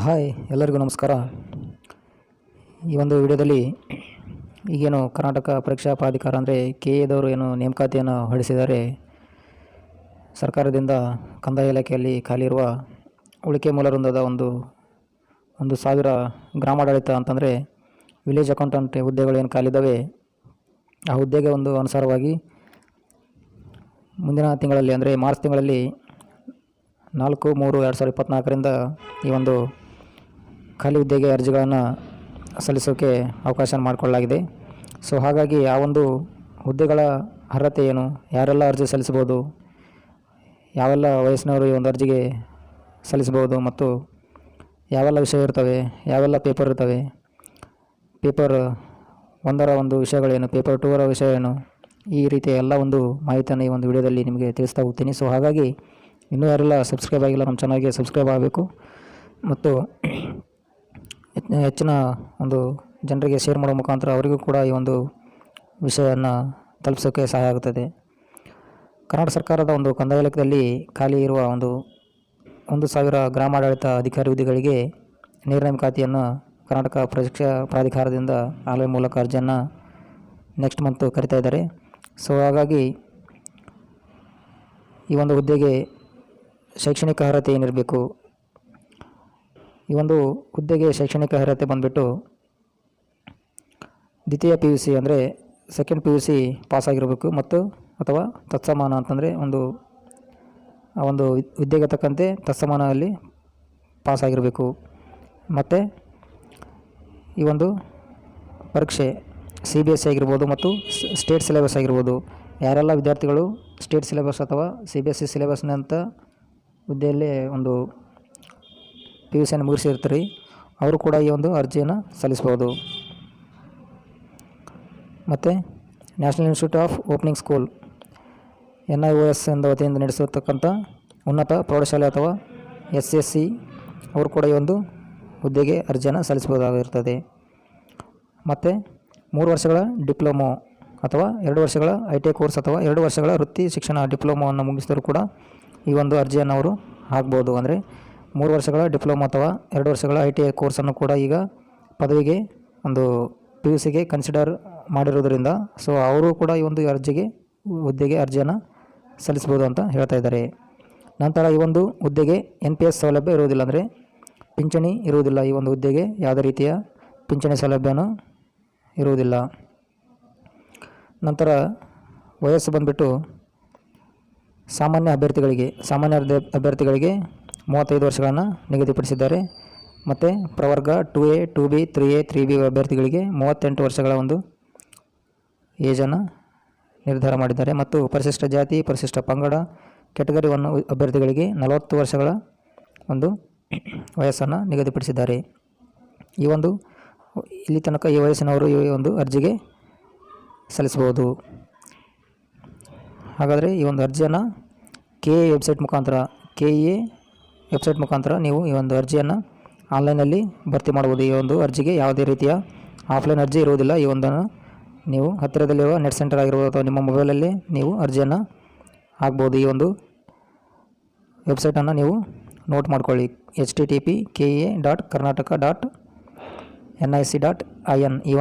Hi ಎಲ್ಲರಿಗೂ ನಮಸ್ಕಾರ. ಈ ಒಂದು ವಿಡಿಯೋದಲ್ಲಿ ಈಗೇನು ಕರ್ನಾಟಕ ಪರೀಕ್ಷಾ ಪ್ರಾಧಿಕಾರ ಅಂದರೆ KA ಏನು ನೇಮಕಾತಿಯನ್ನು ಹೊರಡಿಸಿದ್ದಾರೆ. ಸರ್ಕಾರದಿಂದ ಕಂದಾಯ ಇಲಾಖೆಯಲ್ಲಿ ಖಾಲಿ ಇರುವ ಉಳಿಕೆ ಮೂಲ ವೃಂದದ 1,000 ಗ್ರಾಮಾಡಳಿತ ಅಂತಂದರೆ ವಿಲೇಜ್ ಅಕೌಂಟೆಂಟ್ ಹುದ್ದೆಗಳು ಏನು ಖಾಲಿದ್ದಾವೆ, ಆ ಹುದ್ದೆಗೆ ಅನುಸಾರವಾಗಿ ಮುಂದಿನ ತಿಂಗಳಲ್ಲಿ ಅಂದರೆ ಮಾರ್ಚ್ ತಿಂಗಳಲ್ಲಿ 4/3/2024ರಿಂದ ಈ ಖಾಲಿ ಹುದ್ದೆಗೆ ಅರ್ಜಿಗಳನ್ನು ಸಲ್ಲಿಸೋಕ್ಕೆ ಅವಕಾಶ ಮಾಡಿಕೊಳ್ಳಲಾಗಿದೆ. ಸೊ ಹಾಗಾಗಿ ಆ ಹುದ್ದೆಗಳ ಅರ್ಹತೆ ಏನು, ಯಾರೆಲ್ಲ ಅರ್ಜಿ ಸಲ್ಲಿಸ್ಬೋದು, ಯಾವೆಲ್ಲ ವಯಸ್ಸಿನವರು ಈ ಅರ್ಜಿಗೆ ಸಲ್ಲಿಸ್ಬೋದು ಮತ್ತು ಯಾವೆಲ್ಲ ವಿಷಯ ಇರ್ತವೆ, ಯಾವೆಲ್ಲ ಪೇಪರ್ ಇರ್ತವೆ, ಪೇಪರ್ 1ರ ವಿಷಯಗಳೇನು, ಪೇಪರ್ 2ರ ವಿಷಯ ಏನು, ಈ ರೀತಿಯ ಎಲ್ಲ ಮಾಹಿತಿಯನ್ನು ಈ ವಿಡಿಯೋದಲ್ಲಿ ನಿಮಗೆ ತಿಳಿಸ್ತಾ ಹೋಗ್ತೀನಿ. ಸೊ ಹಾಗಾಗಿ ಇನ್ನೂ ಯಾರೆಲ್ಲ ಸಬ್ಸ್ಕ್ರೈಬ್ ಆಗಿಲ್ಲ ನಮ್ಮ ಚಾನಲ್ಗೆ ಸಬ್ಸ್ಕ್ರೈಬ್ ಆಗಬೇಕು ಮತ್ತು ಹೆಚ್ಚಿನ ಜನರಿಗೆ ಶೇರ್ ಮಾಡೋ ಮುಖಾಂತರ ಅವರಿಗೂ ಕೂಡ ಈ ವಿಷಯವನ್ನು ತಲುಪಿಸೋಕ್ಕೆ ಸಹಾಯ ಆಗುತ್ತದೆ. ಕರ್ನಾಟಕ ಸರ್ಕಾರದ ಕಂದಾಯ ಇಲಾಖೆಯಲ್ಲಿ ಖಾಲಿ ಇರುವ 1,000 ಗ್ರಾಮಾಡಳಿತ ಅಧಿಕಾರಿ ಹುದ್ದೆಗಳಿಗೆ ನೇರ ನೇಮಕಾತಿಯನ್ನು ಕರ್ನಾಟಕ ಪರೀಕ್ಷಾ ಪ್ರಾಧಿಕಾರದಿಂದ ಆನ್ಲೈನ್ ಮೂಲಕ ಅರ್ಜಿಯನ್ನು ನೆಕ್ಸ್ಟ್ ಮಂತ್ ಕರಿತಾ ಇದ್ದಾರೆ. ಸೊ ಹಾಗಾಗಿ ಈ ಹುದ್ದೆಗೆ ಶೈಕ್ಷಣಿಕ ಅರ್ಹತೆ ಏನಿರಬೇಕು, ಈ ಹುದ್ದೆಗೆ ಶೈಕ್ಷಣಿಕ ಅರ್ಹತೆ ಬಂದುಬಿಟ್ಟು ದ್ವಿತೀಯ PUC ಅಂದರೆ ಸೆಕೆಂಡ್ PUC ಪಾಸಾಗಿರಬೇಕು ಮತ್ತು ಅಥವಾ ತತ್ಸಮಾನ ಅಂತಂದರೆ ಆ ಹುದ್ದೆಗೆ ತಕ್ಕಂತೆ ತತ್ಸಮಾನದಲ್ಲಿ ಪಾಸಾಗಿರಬೇಕು. ಮತ್ತು ಈ ಪರೀಕ್ಷೆ CBSE ಆಗಿರ್ಬೋದು ಮತ್ತು ಸ್ಟೇಟ್ ಸಿಲೆಬಸ್ ಆಗಿರ್ಬೋದು. ಯಾರೆಲ್ಲ ವಿದ್ಯಾರ್ಥಿಗಳು ಸ್ಟೇಟ್ ಸಿಲೆಬಸ್ ಅಥವಾ CBSE ಸಿಲೆಬಸ್ನಂಥ ಹುದ್ದೆಯಲ್ಲಿ PUCಯನ್ನು ಮುಗಿಸಿರ್ತಾರೆ, ಅವರು ಕೂಡ ಈ ಅರ್ಜಿಯನ್ನು ಸಲ್ಲಿಸ್ಬೋದು. ಮತ್ತು national institute of opening school NIOS ಎಂದ ವತಿಯಿಂದ ನಡೆಸಿರ್ತಕ್ಕಂಥ ಉನ್ನತ ಪ್ರೌಢಶಾಲೆ ಅಥವಾ SSC ಅವರು ಕೂಡ ಈ ಹುದ್ದೆಗೆ ಅರ್ಜಿಯನ್ನು ಸಲ್ಲಿಸಬಹುದಾಗಿರ್ತದೆ. ಮತ್ತು 3 ವರ್ಷಗಳ ಡಿಪ್ಲೊಮೊ ಅಥವಾ 2 ವರ್ಷಗಳ ITI ಕೋರ್ಸ್ ಅಥವಾ 2 ವರ್ಷಗಳ ವೃತ್ತಿ ಶಿಕ್ಷಣ ಡಿಪ್ಲೊಮೊವನ್ನು ಮುಗಿಸಿದರೂ ಕೂಡ ಈ ಅರ್ಜಿಯನ್ನು ಅವರು ಹಾಕ್ಬೋದು. ಅಂದರೆ 3 ವರ್ಷಗಳ ಡಿಪ್ಲೊಮೊ ಅಥವಾ 2 ವರ್ಷಗಳ ITI ಕೋರ್ಸನ್ನು ಕೂಡ ಈಗ ಪದವಿಗೆ PUCಗೆ ಕನ್ಸಿಡರ್ ಮಾಡಿರೋದರಿಂದ ಸೊ ಅವರು ಕೂಡ ಈ ಹುದ್ದೆಗೆ ಅರ್ಜಿಯನ್ನು ಸಲ್ಲಿಸ್ಬೋದು ಅಂತ ಹೇಳ್ತಾ ಇದ್ದಾರೆ. ನಂತರ ಈ ಹುದ್ದೆಗೆ NPS ಸೌಲಭ್ಯ ಇರುವುದಿಲ್ಲ, ಅಂದರೆ ಪಿಂಚಣಿ ಇರುವುದಿಲ್ಲ. ಈ ಹುದ್ದೆಗೆ ಯಾವುದೇ ರೀತಿಯ ಪಿಂಚಣಿ ಸೌಲಭ್ಯನೂ ಇರುವುದಿಲ್ಲ. ನಂತರ ವಯಸ್ಸು ಬಂದುಬಿಟ್ಟು ಸಾಮಾನ್ಯ ಅಭ್ಯರ್ಥಿಗಳಿಗೆ 35 ವರ್ಷಗಳನ್ನು ನಿಗದಿಪಡಿಸಿದ್ದಾರೆ. ಮತ್ತು ಪ್ರವರ್ಗ 2A 2B 3A 3B ಅಭ್ಯರ್ಥಿಗಳಿಗೆ 38 ವರ್ಷಗಳ ಏಜನ್ನು ನಿರ್ಧಾರ ಮಾಡಿದ್ದಾರೆ. ಮತ್ತು ಪರಿಶಿಷ್ಟ ಜಾತಿ ಪರಿಶಿಷ್ಟ ಪಂಗಡ ಕ್ಯಾಟಗರಿ 1 ಅಭ್ಯರ್ಥಿಗಳಿಗೆ 40 ವರ್ಷಗಳ ವಯಸ್ಸನ್ನು ನಿಗದಿಪಡಿಸಿದ್ದಾರೆ. ಇಲ್ಲಿ ತನಕ ಈ ವಯಸ್ಸಿನವರು ಈ ಅರ್ಜಿಗೆ ಸಲ್ಲಿಸಬಹುದು. ಹಾಗಾದರೆ ಈ ಅರ್ಜಿಯನ್ನು KA ವೆಬ್ಸೈಟ್ ಮುಖಾಂತರ ನೀವು ಈ ಅರ್ಜಿಯನ್ನು ಆನ್ಲೈನಲ್ಲಿ ಭರ್ತಿ ಮಾಡ್ಬೋದು. ಈ ಅರ್ಜಿಗೆ ಯಾವುದೇ ರೀತಿಯ ಆಫ್ಲೈನ್ ಅರ್ಜಿ ಇರುವುದಿಲ್ಲ. ಈ ನೀವು ಹತ್ತಿರದಲ್ಲಿರುವ ನೆಟ್ ಸೆಂಟರ್ ಆಗಿರ್ಬೋದು ಅಥವಾ ನಿಮ್ಮ ಮೊಬೈಲಲ್ಲಿ ನೀವು ಅರ್ಜಿಯನ್ನು ಹಾಕ್ಬೋದು. ಈ ವೆಬ್ಸೈಟನ್ನು ನೀವು ನೋಟ್ ಮಾಡ್ಕೊಳ್ಳಿ. http://karnataka.nic.in ಈ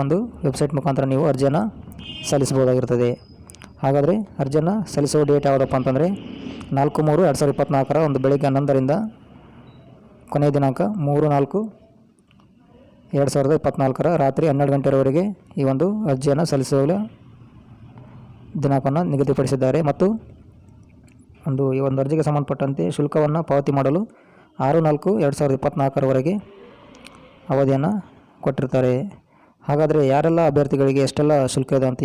ವೆಬ್ಸೈಟ್ ಮುಖಾಂತರ ನೀವು ಅರ್ಜಿಯನ್ನು ಸಲ್ಲಿಸಬಹುದಾಗಿರ್ತದೆ. ಹಾಗಾದರೆ ಅರ್ಜಿಯನ್ನು ಸಲ್ಲಿಸುವ ಡೇಟ್ ಯಾವುದಪ್ಪ ಅಂತಂದರೆ 4/3/2024 ಬೆಳಗ್ಗೆ 11ರಿಂದ ಕೊನೆಯ ದಿನಾಂಕ 3/4/2024 ರಾತ್ರಿ 12 ಗಂಟೆವರೆಗೆ ಈ ಅರ್ಜಿಯನ್ನು ಸಲ್ಲಿಸುವ ದಿನಾಂಕವನ್ನು ನಿಗದಿಪಡಿಸಿದ್ದಾರೆ. ಮತ್ತು ಈ ಅರ್ಜಿಗೆ ಸಂಬಂಧಪಟ್ಟಂತೆ ಶುಲ್ಕವನ್ನು ಪಾವತಿ ಮಾಡಲು 6/4/2024 ಅವಧಿಯನ್ನು ಕೊಟ್ಟಿರ್ತಾರೆ. ಹಾಗಾದರೆ ಯಾರೆಲ್ಲ ಅಭ್ಯರ್ಥಿಗಳಿಗೆ ಎಷ್ಟೆಲ್ಲ ಶುಲ್ಕ ಇದೆ ಅಂತ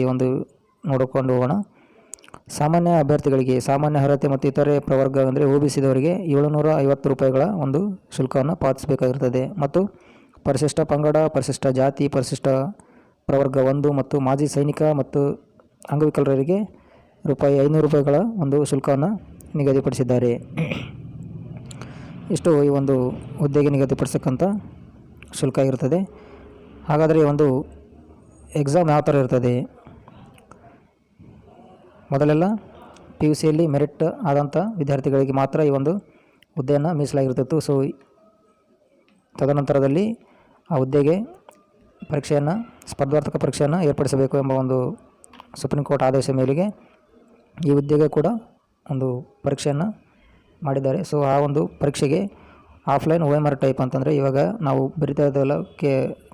ನೋಡಿಕೊಂಡು ಹೋಗೋಣ. ಸಾಮಾನ್ಯ ಅಭ್ಯರ್ಥಿಗಳಿಗೆ ಸಾಮಾನ್ಯ ಅರ್ಹತೆ ಮತ್ತು ಇತರೆ ಪ್ರವರ್ಗ ಅಂದರೆ OBCದವರಿಗೆ 750 ರೂಪಾಯಿಗಳ ಶುಲ್ಕವನ್ನು ಪಾವತಿಸಬೇಕಾಗಿರ್ತದೆ. ಮತ್ತು ಪರಿಶಿಷ್ಟ ಪಂಗಡ ಪರಿಶಿಷ್ಟ ಜಾತಿ ಪರಿಶಿಷ್ಟ ಪ್ರವರ್ಗ 1 ಮತ್ತು ಮಾಜಿ ಸೈನಿಕ ಮತ್ತು ಅಂಗವಿಕಲರಿಗೆ ₹500 ರೂಪಾಯಿಗಳ ಶುಲ್ಕವನ್ನು ನಿಗದಿಪಡಿಸಿದ್ದಾರೆ. ಇಷ್ಟು ಈ ಹುದ್ದೆಗೆ ನಿಗದಿಪಡಿಸಕ್ಕಂಥ ಶುಲ್ಕ ಇರ್ತದೆ. ಹಾಗಾದರೆ ಈ ಎಕ್ಸಾಮ್ ಯಾವ ಥರ ಇರ್ತದೆ? ಮೊದಲೆಲ್ಲ PUCಯಲ್ಲಿ ಮೆರಿಟ್ ಆದಂಥ ವಿದ್ಯಾರ್ಥಿಗಳಿಗೆ ಮಾತ್ರ ಈ ಹುದ್ದೆಯನ್ನು ಮೀಸಲಾಗಿರ್ತಿತ್ತು. ಸೊ ತದನಂತರದಲ್ಲಿ ಆ ಹುದ್ದೆಗೆ ಪರೀಕ್ಷೆಯನ್ನು ಸ್ಪರ್ಧಾತ್ಮಕ ಪರೀಕ್ಷೆಯನ್ನು ಏರ್ಪಡಿಸಬೇಕು ಎಂಬ ಒಂದು ಸುಪ್ರೀಂ ಕೋರ್ಟ್ ಆದೇಶ ಮೇರೆಗೆ ಈ ಹುದ್ದೆಗೆ ಕೂಡ ಒಂದು ಪರೀಕ್ಷೆಯನ್ನು ಮಾಡಿದ್ದಾರೆ. ಸೊ ಆ ಒಂದು ಪರೀಕ್ಷೆಗೆ ಆಫ್ಲೈನ್ OMR ಟೈಪ್ ಅಂತಂದರೆ ಇವಾಗ ನಾವು ಬರಿತಾ ಇದ್ದೆಲ್ಲ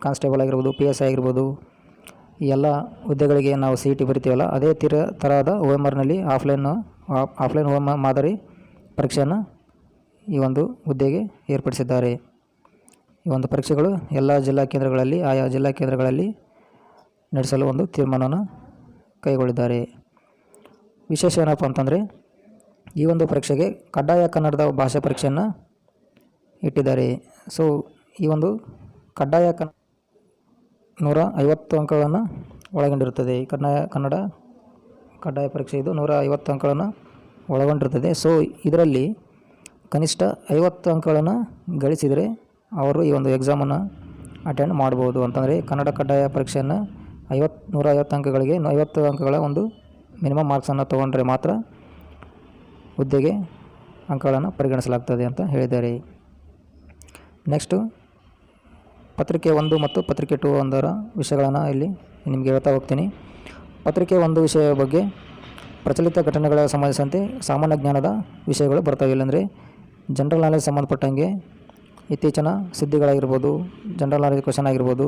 ಕಾನ್ಸ್ಟೇಬಲ್ ಆಗಿರ್ಬೋದು, PSI ಆಗಿರ್ಬೋದು, ಈ ಎಲ್ಲ ಹುದ್ದೆಗಳಿಗೆ ನಾವು CET ಬರಿತೀವಲ್ಲ ಅದೇ ತರಹದ OMRನಲ್ಲಿ ಆಫ್ಲೈನ್ OMR ಮಾದರಿ ಪರೀಕ್ಷೆಯನ್ನು ಈ ಒಂದು ಹುದ್ದೆಗೆ ಏರ್ಪಡಿಸಿದ್ದಾರೆ. ಈ ಒಂದು ಪರೀಕ್ಷೆಗಳು ಎಲ್ಲ ಜಿಲ್ಲಾ ಕೇಂದ್ರಗಳಲ್ಲಿ ಆಯಾ ಜಿಲ್ಲಾ ಕೇಂದ್ರಗಳಲ್ಲಿ ನಡೆಸಲು ಒಂದು ತೀರ್ಮಾನವನ್ನು ಕೈಗೊಂಡಿದ್ದಾರೆ. ವಿಶೇಷ ಏನಪ್ಪ ಅಂತಂದರೆ ಈ ಒಂದು ಪರೀಕ್ಷೆಗೆ ಕಡ್ಡಾಯ ಕನ್ನಡದ ಭಾಷಾ ಪರೀಕ್ಷೆಯನ್ನು ಇಟ್ಟಿದ್ದಾರೆ. ಸೊ ಈ ಒಂದು ಕಡ್ಡಾಯ 150 ಅಂಕಗಳನ್ನು ಒಳಗೊಂಡಿರುತ್ತದೆ. ಕನ್ನಡ ಕಡ್ಡಾಯ ಪರೀಕ್ಷೆ ಇದು 150 ಅಂಕಗಳನ್ನು ಒಳಗೊಂಡಿರುತ್ತದೆ. ಸೊ ಇದರಲ್ಲಿ ಕನಿಷ್ಠ 50 ಅಂಕಗಳನ್ನು ಗಳಿಸಿದರೆ ಅವರು ಈ ಒಂದು ಎಕ್ಸಾಮನ್ನು ಅಟೆಂಡ್ ಮಾಡ್ಬೋದು. ಅಂತಂದರೆ ಕನ್ನಡ ಕಡ್ಡಾಯ ಪರೀಕ್ಷೆಯನ್ನು 150 ಅಂಕಗಳಿಗೆ 50 ಅಂಕಗಳ ಒಂದು ಮಿನಿಮಮ್ ಮಾರ್ಕ್ಸನ್ನು ತೊಗೊಂಡ್ರೆ ಮಾತ್ರ ಹುದ್ದೆಗೆ ಅಂಕಗಳನ್ನು ಪರಿಗಣಿಸಲಾಗ್ತದೆ ಅಂತ ಹೇಳಿದ್ದಾರೆ. ನೆಕ್ಸ್ಟು ಪತ್ರಿಕೆ 1 ಮತ್ತು ಪತ್ರಿಕೆ 2 ಒಂದರ ವಿಷಯಗಳನ್ನು ಇಲ್ಲಿ ನಿಮಗೆ ಹೇಳ್ತಾ ಹೋಗ್ತೀನಿ. ಪತ್ರಿಕೆ 1 ವಿಷಯ ಬಗ್ಗೆ ಪ್ರಚಲಿತ ಘಟನೆಗಳ ಸಂಬಂಧಿಸಿದಂತೆ ಸಾಮಾನ್ಯ ಜ್ಞಾನದ ವಿಷಯಗಳು ಬರ್ತವೆ. ಇಲ್ಲಾಂದರೆ ಜನರಲ್ ನಾಲೆಜ್ ಸಂಬಂಧಪಟ್ಟಂಗೆ ಇತ್ತೀಚಿನ ಸುದ್ದಿಗಳಾಗಿರ್ಬೋದು, ಜನರಲ್ ನಾಲೆಜ್ ಕ್ವೆಶನ್ ಆಗಿರ್ಬೋದು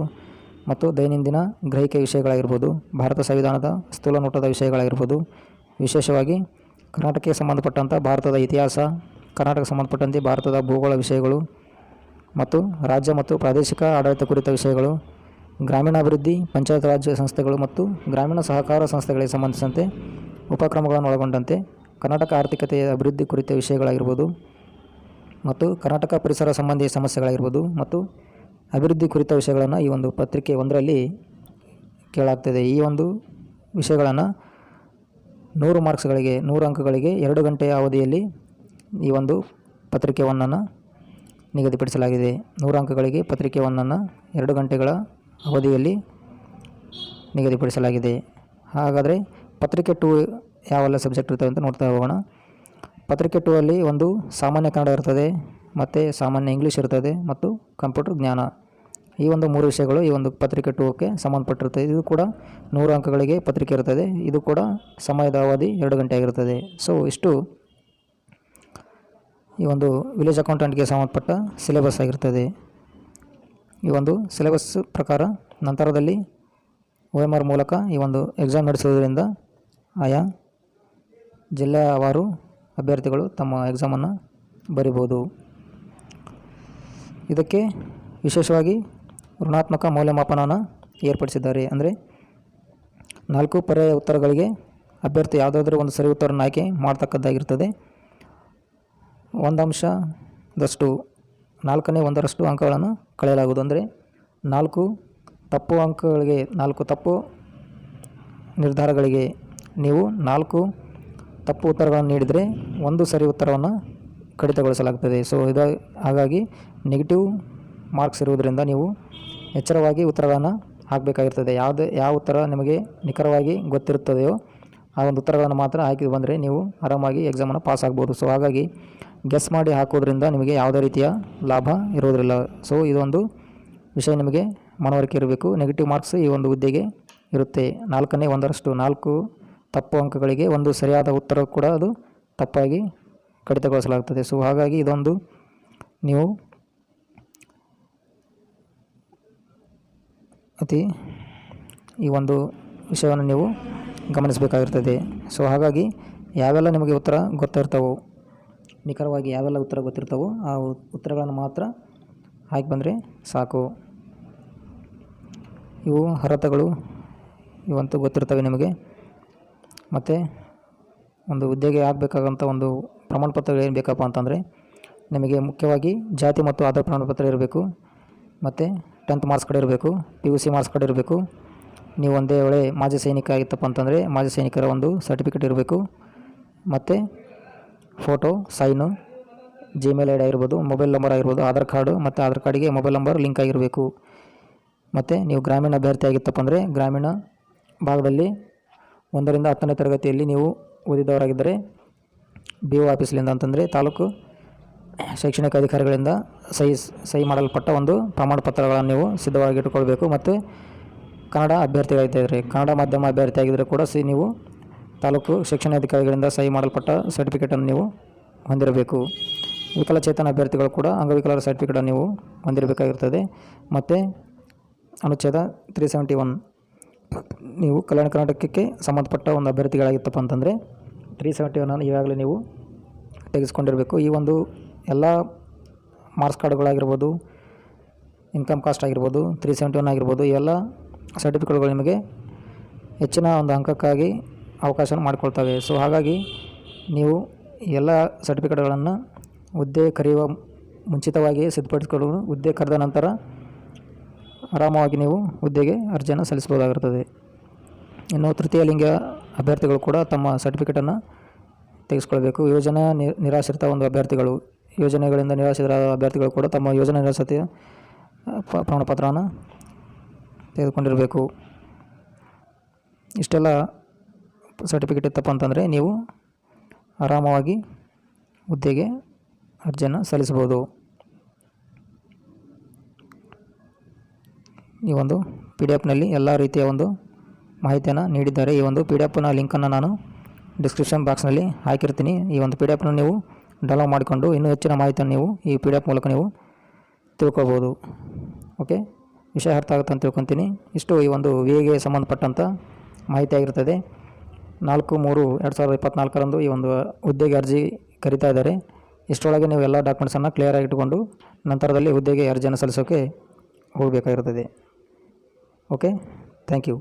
ಮತ್ತು ದೈನಂದಿನ ಗ್ರಹಿಕೆ ವಿಷಯಗಳಾಗಿರ್ಬೋದು, ಭಾರತ ಸಂವಿಧಾನದ ಸ್ಥೂಲ ನೋಟದ ವಿಷಯಗಳಾಗಿರ್ಬೋದು, ವಿಶೇಷವಾಗಿ ಕರ್ನಾಟಕಕ್ಕೆ ಸಂಬಂಧಪಟ್ಟಂಥ ಭಾರತದ ಇತಿಹಾಸ, ಕರ್ನಾಟಕಕ್ಕೆ ಸಂಬಂಧಪಟ್ಟಂತೆ ಭಾರತದ ಭೂಗೋಳ ವಿಷಯಗಳು ಮತ್ತು ರಾಜ್ಯ ಮತ್ತು ಪ್ರಾದೇಶಿಕ ಆಡಳಿತ ಕುರಿತ ವಿಷಯಗಳು, ಗ್ರಾಮೀಣಾಭಿವೃದ್ಧಿ, ಪಂಚಾಯತ್ ರಾಜ್ ಸಂಸ್ಥೆಗಳು ಮತ್ತು ಗ್ರಾಮೀಣ ಸಹಕಾರ ಸಂಸ್ಥೆಗಳಿಗೆ ಸಂಬಂಧಿಸಿದಂತೆ ಉಪಕ್ರಮಗಳನ್ನು ಒಳಗೊಂಡಂತೆ ಕರ್ನಾಟಕ ಆರ್ಥಿಕತೆಯ ಅಭಿವೃದ್ಧಿ ಕುರಿತ ವಿಷಯಗಳಾಗಿರ್ಬೋದು ಮತ್ತು ಕರ್ನಾಟಕ ಪರಿಸರ ಸಂಬಂಧಿ ಸಮಸ್ಯೆಗಳಾಗಿರ್ಬೋದು ಮತ್ತು ಅಭಿವೃದ್ಧಿ ಕುರಿತ ವಿಷಯಗಳನ್ನು ಈ ಒಂದು ಪತ್ರಿಕೆ 1ರಲ್ಲಿ ಕೇಳಾಗ್ತದೆ. ಈ ಒಂದು ವಿಷಯಗಳನ್ನು 100 ಮಾರ್ಕ್ಸ್ಗಳಿಗೆ 100 ಅಂಕಗಳಿಗೆ 2 ಗಂಟೆಯ ಅವಧಿಯಲ್ಲಿ ಈ ಒಂದು ಪತ್ರಿಕೆ 1ಅನ್ನು ನಿಗದಿಪಡಿಸಲಾಗಿದೆ. 100 ಅಂಕಗಳಿಗೆ ಪತ್ರಿಕೆ 1ಅನ್ನು 2 ಗಂಟೆಗಳ ಅವಧಿಯಲ್ಲಿ ನಿಗದಿಪಡಿಸಲಾಗಿದೆ. ಹಾಗಾದರೆ ಪತ್ರಿಕೆ 2 ಯಾವೆಲ್ಲ ಸಬ್ಜೆಕ್ಟ್ ಇರ್ತವೆ ಅಂತ ನೋಡ್ತಾ ಹೋಗೋಣ. ಪತ್ರಿಕೆ 2ಅಲ್ಲಿ ಒಂದು ಸಾಮಾನ್ಯ ಕನ್ನಡ ಇರ್ತದೆ, ಮತ್ತು ಸಾಮಾನ್ಯ ಇಂಗ್ಲೀಷ್ ಇರ್ತದೆ ಮತ್ತು ಕಂಪ್ಯೂಟರ್ ಜ್ಞಾನ. ಈ ಒಂದು 3 ವಿಷಯಗಳು ಈ ಒಂದು ಪತ್ರಿಕೆ 2ಕ್ಕೆ ಸಂಬಂಧಪಟ್ಟಿರ್ತದೆ. ಇದು ಕೂಡ 100 ಅಂಕಗಳಿಗೆ ಪತ್ರಿಕೆ ಇರ್ತದೆ. ಇದು ಕೂಡ ಸಮಯದ ಅವಧಿ 2 ಗಂಟೆ ಆಗಿರುತ್ತದೆ. ಸೊ ಇಷ್ಟು ಈ ಒಂದು ವಿಲೇಜ್ ಅಕೌಂಟೆಂಟ್ಗೆ ಸಂಬಂಧಪಟ್ಟ ಸಿಲೆಬಸ್ ಆಗಿರ್ತದೆ. ಈ ಒಂದು ಸಿಲೆಬಸ್ ಪ್ರಕಾರ ನಂತರದಲ್ಲಿ OMR ಮೂಲಕ ಈ ಒಂದು ಎಕ್ಸಾಮ್ ನಡೆಸುವುದರಿಂದ ಆಯಾ ಜಿಲ್ಲೆಯವಾರು ಅಭ್ಯರ್ಥಿಗಳು ತಮ್ಮ ಎಕ್ಸಾಮನ್ನು ಬರಿಬೋದು. ಇದಕ್ಕೆ ವಿಶೇಷವಾಗಿ ಋಣಾತ್ಮಕ ಮೌಲ್ಯಮಾಪನವನ್ನು ಏರ್ಪಡಿಸಿದ್ದಾರೆ. ಅಂದರೆ 4 ಪರ್ಯಾಯ ಉತ್ತರಗಳಿಗೆ ಅಭ್ಯರ್ಥಿ ಯಾವುದಾದ್ರೂ ಒಂದು ಸರಿ ಉತ್ತರವನ್ನು ಆಯ್ಕೆ ಮಾಡ್ತಕ್ಕದ್ದಾಗಿರ್ತದೆ. 1 ಅಂಶದಷ್ಟು 4ನೇ 1ರಷ್ಟು ಅಂಕಗಳನ್ನು ಕಳೆಯಲಾಗುವುದು. ಅಂದರೆ 4 ತಪ್ಪು ಅಂಕಗಳಿಗೆ 4 ತಪ್ಪು ನಿರ್ಧಾರಗಳಿಗೆ ನೀವು 4 ತಪ್ಪು ಉತ್ತರಗಳನ್ನು ನೀಡಿದರೆ 1 ಸರಿ ಉತ್ತರವನ್ನು ಕಡಿತಗೊಳಿಸಲಾಗ್ತದೆ. ಸೊ ಹಾಗಾಗಿ ನೆಗೆಟಿವ್ ಮಾರ್ಕ್ಸ್ ಇರುವುದರಿಂದ ನೀವು ಎಚ್ಚರವಾಗಿ ಉತ್ತರಗಳನ್ನು ಹಾಕಬೇಕಾಗಿರ್ತದೆ. ಯಾವ ಉತ್ತರ ನಿಮಗೆ ನಿಖರವಾಗಿ ಗೊತ್ತಿರುತ್ತದೆಯೋ ಆ ಒಂದು ಉತ್ತರಗಳನ್ನು ಮಾತ್ರ ಹಾಕಿ ಬಂದರೆ ನೀವು ಆರಾಮಾಗಿ ಎಕ್ಸಾಮನ್ನು ಪಾಸ್ ಆಗ್ಬೋದು. ಸೊ ಹಾಗಾಗಿ ಗೆಸ್ ಮಾಡಿ ಹಾಕೋದ್ರಿಂದ ನಿಮಗೆ ಯಾವುದೇ ರೀತಿಯ ಲಾಭ ಇರೋದಿಲ್ಲ. ಸೊ ಇದೊಂದು ವಿಷಯ ನಿಮಗೆ ಮನವರಿಕೆ ಇರಬೇಕು. ನೆಗೆಟಿವ್ ಮಾರ್ಕ್ಸ್ ಈ ಒಂದು ಹುದ್ದೆಗೆ ಇರುತ್ತೆ. 4ನೇ 1ರಷ್ಟು 4 ತಪ್ಪು ಅಂಕಗಳಿಗೆ 1 ಸರಿಯಾದ ಉತ್ತರ ಕೂಡ ಅದು ತಪ್ಪಾಗಿ ಕಡಿತಗೊಳಿಸಲಾಗುತ್ತದೆ. ಸೊ ಹಾಗಾಗಿ ಇದೊಂದು ನೀವು ಈ ಒಂದು ವಿಷಯವನ್ನು ನೀವು ಗಮನಿಸಬೇಕಾಗಿರ್ತದೆ. ಸೊ ಹಾಗಾಗಿ ಯಾವೆಲ್ಲ ನಿಮಗೆ ಉತ್ತರ ಗೊತ್ತಿರ್ತಾವೋ, ನಿಖರವಾಗಿ ಯಾವೆಲ್ಲ ಉತ್ತರ ಗೊತ್ತಿರ್ತಾವೋ ಆ ಉತ್ತರಗಳನ್ನು ಮಾತ್ರ ಹಾಕಿ ಬಂದರೆ ಸಾಕು. ಇವು ಅರ್ಹತೆಗಳು ಇವಂತೂ ಗೊತ್ತಿರ್ತವೆ ನಿಮಗೆ. ಮತ್ತು ಒಂದು ಹುದ್ದೆಗೆ ಆಗಬೇಕಾಗಂಥ ಒಂದು ಪ್ರಮಾಣ ಪತ್ರಗಳು ಏನು ಬೇಕಪ್ಪ ಅಂತಂದರೆ ನಿಮಗೆ ಮುಖ್ಯವಾಗಿ ಜಾತಿ ಮತ್ತು ಆಧಾರ್ ಪ್ರಮಾಣ ಪತ್ರ ಇರಬೇಕು, ಮತ್ತು 10th ಮಾರ್ಕ್ಸ್ ಕಾರ್ಡ್ ಇರಬೇಕು, PUC ಮಾರ್ಕ್ಸ್ ಕಾರ್ಡ್ ಇರಬೇಕು. ನೀವು ಒಂದೇ ವೇಳೆ ಮಾಜಿ ಸೈನಿಕ ಆಗಿತ್ತಪ್ಪ ಅಂತಂದರೆ ಮಾಜಿ ಸೈನಿಕರ ಒಂದು ಸರ್ಟಿಫಿಕೇಟ್ ಇರಬೇಕು, ಮತ್ತು ಫೋಟೋ, ಸೈನು, Gmail ID ಆಗಿರ್ಬೋದು, ಮೊಬೈಲ್ ನಂಬರ್ ಆಗಿರ್ಬೋದು, ಆಧಾರ್ ಕಾರ್ಡು ಮತ್ತು ಆಧಾರ್ ಕಾರ್ಡಿಗೆ ಮೊಬೈಲ್ ನಂಬರ್ ಲಿಂಕ್ ಆಗಿರಬೇಕು. ಮತ್ತು ನೀವು ಗ್ರಾಮೀಣ ಅಭ್ಯರ್ಥಿ ಆಗಿತ್ತಪ್ಪ ಅಂದರೆ ಗ್ರಾಮೀಣ ಭಾಗದಲ್ಲಿ 1ರಿಂದ 10ನೇ ತರಗತಿಯಲ್ಲಿ ನೀವು ಓದಿದವರಾಗಿದ್ದರೆ BO ಆಫೀಸ್ಲಿಂದ ಅಂತಂದರೆ ತಾಲೂಕು ಶೈಕ್ಷಣಿಕ ಅಧಿಕಾರಿಗಳಿಂದ ಸಹಿ ಮಾಡಲ್ಪಟ್ಟ ಒಂದು ಪ್ರಮಾಣ ಪತ್ರಗಳನ್ನು ನೀವು ಸಿದ್ಧವಾಗಿ ಇಟ್ಟುಕೊಳ್ಬೇಕು. ಮತ್ತು ಕನ್ನಡ ಅಭ್ಯರ್ಥಿಗಳಿದ್ದರೆ, ಕನ್ನಡ ಮಾಧ್ಯಮ ಅಭ್ಯರ್ಥಿಯಾಗಿದ್ದರೆ ಕೂಡ ನೀವು ತಾಲೂಕು ಶಿಕ್ಷಣಾಧಿಕಾರಿಗಳಿಂದ ಸಹಿ ಮಾಡಲ್ಪಟ್ಟ ಸರ್ಟಿಫಿಕೇಟನ್ನು ನೀವು ಹೊಂದಿರಬೇಕು. ವಿಕಲಚೇತನ ಅಭ್ಯರ್ಥಿಗಳು ಕೂಡ ಅಂಗವಿಕಲರ ಸರ್ಟಿಫಿಕೇಟನ್ನು ನೀವು ಹೊಂದಿರಬೇಕಾಗಿರ್ತದೆ. ಮತ್ತು ಅನುಚ್ಛೇದ 371, ನೀವು ಕಲ್ಯಾಣ ಕರ್ನಾಟಕಕ್ಕೆ ಸಂಬಂಧಪಟ್ಟ ಒಂದು ಅಭ್ಯರ್ಥಿಗಳಾಗಿತ್ತಪ್ಪ ಅಂತಂದರೆ 371 ಈಗಾಗಲೇ ನೀವು ತೆಗೆಸ್ಕೊಂಡಿರಬೇಕು. ಈ ಒಂದು ಎಲ್ಲ ಮಾರ್ಕ್ಸ್ ಕಾರ್ಡ್ಗಳಾಗಿರ್ಬೋದು, ಇನ್ಕಮ್ ಕಾಸ್ಟ್ ಆಗಿರ್ಬೋದು, 371 ಆಗಿರ್ಬೋದು, ಈ ಎಲ್ಲ ಸರ್ಟಿಫಿಕೇಟ್ಗಳು ನಿಮಗೆ ಹೆಚ್ಚಿನ ಒಂದು ಅಂಕಕ್ಕಾಗಿ ಅವಕಾಶ ಮಾಡಿಕೊಳ್ತವೆ. ಸೊ ಹಾಗಾಗಿ ನೀವು ಎಲ್ಲ ಸರ್ಟಿಫಿಕೇಟ್ಗಳನ್ನು ಹುದ್ದೆ ಕರೆಯುವ ಮುಂಚಿತವಾಗಿ ಸಿದ್ಧಪಡಿಸಿಕೊಂಡು ಹುದ್ದೆ ಕರೆದ ನಂತರ ಆರಾಮವಾಗಿ ನೀವು ಹುದ್ದೆಗೆ ಅರ್ಜಿಯನ್ನು ಸಲ್ಲಿಸಬಹುದಾಗಿರ್ತದೆ. ಇನ್ನು ತೃತೀಯ ಲಿಂಗ ಅಭ್ಯರ್ಥಿಗಳು ಕೂಡ ತಮ್ಮ ಸರ್ಟಿಫಿಕೇಟನ್ನು ತೆಗೆದುಕೊಳ್ಬೇಕು. ಯೋಜನಾ ನಿರಾಶ್ರಿತ ಒಂದು ಅಭ್ಯರ್ಥಿಗಳು, ಯೋಜನೆಗಳಿಂದ ನಿರಾಶ್ರಿತ ಅಭ್ಯರ್ಥಿಗಳು ಕೂಡ ತಮ್ಮ ಯೋಜನಾ ನಿರಾಶ್ರಿತ ಪ್ರಮಾಣಪತ್ರವನ್ನು ತೆಗೆದುಕೊಂಡಿರಬೇಕು. ಇಷ್ಟೆಲ್ಲ ಸರ್ಟಿಫಿಕೇಟ್ ಇತ್ತಪ್ಪ ಅಂತಂದರೆ ನೀವು ಆರಾಮವಾಗಿ ಹುದ್ದೆಗೆ ಅರ್ಜಿಯನ್ನು ಸಲ್ಲಿಸ್ಬೋದು. ಈ ಒಂದು PDF ಎಲ್ಲ ರೀತಿಯ ಒಂದು ಮಾಹಿತಿಯನ್ನು ನೀಡಿದ್ದಾರೆ. ಈ ಒಂದು PDF ಲಿಂಕನ್ನು ನಾನು ಡಿಸ್ಕ್ರಿಪ್ಷನ್ ಬಾಕ್ಸ್ನಲ್ಲಿ ಹಾಕಿರ್ತೀನಿ. ಈ ಒಂದು PDF ನೀವು ಡೌನ್ಲೋಡ್ ಮಾಡಿಕೊಂಡು ಇನ್ನೂ ಹೆಚ್ಚಿನ ಮಾಹಿತಿಯನ್ನು ನೀವು ಈ PDF ಮೂಲಕ ನೀವು ತಿಳ್ಕೊಳ್ಬೋದು. ಓಕೆ, ವಿಷಯ ಅರ್ಥ ಆಗುತ್ತೆ ಅಂತ ತಿಳ್ಕೊತೀನಿ. ಇಷ್ಟು ಈ ಒಂದು VAಗೆ ಸಂಬಂಧಪಟ್ಟಂಥ ಮಾಹಿತಿ ಆಗಿರ್ತದೆ. 4/3/2024 ಈ ಒಂದು ಹುದ್ದೆಗೆ ಅರ್ಜಿ ಕರೀತಾ ಇದ್ದಾರೆ. ಇಷ್ಟರೊಳಗೆ ನೀವು ಎಲ್ಲ ಡಾಕ್ಯುಮೆಂಟ್ಸನ್ನು ಕ್ಲಿಯರಾಗಿ ಇಟ್ಟುಕೊಂಡು ನಂತರದಲ್ಲಿ ಹುದ್ದೆಗೆ ಅರ್ಜಿಯನ್ನು ಸಲ್ಲಿಸೋಕ್ಕೆ ಹೋಗಬೇಕಾಗಿರ್ತದೆ. Okay, thank you.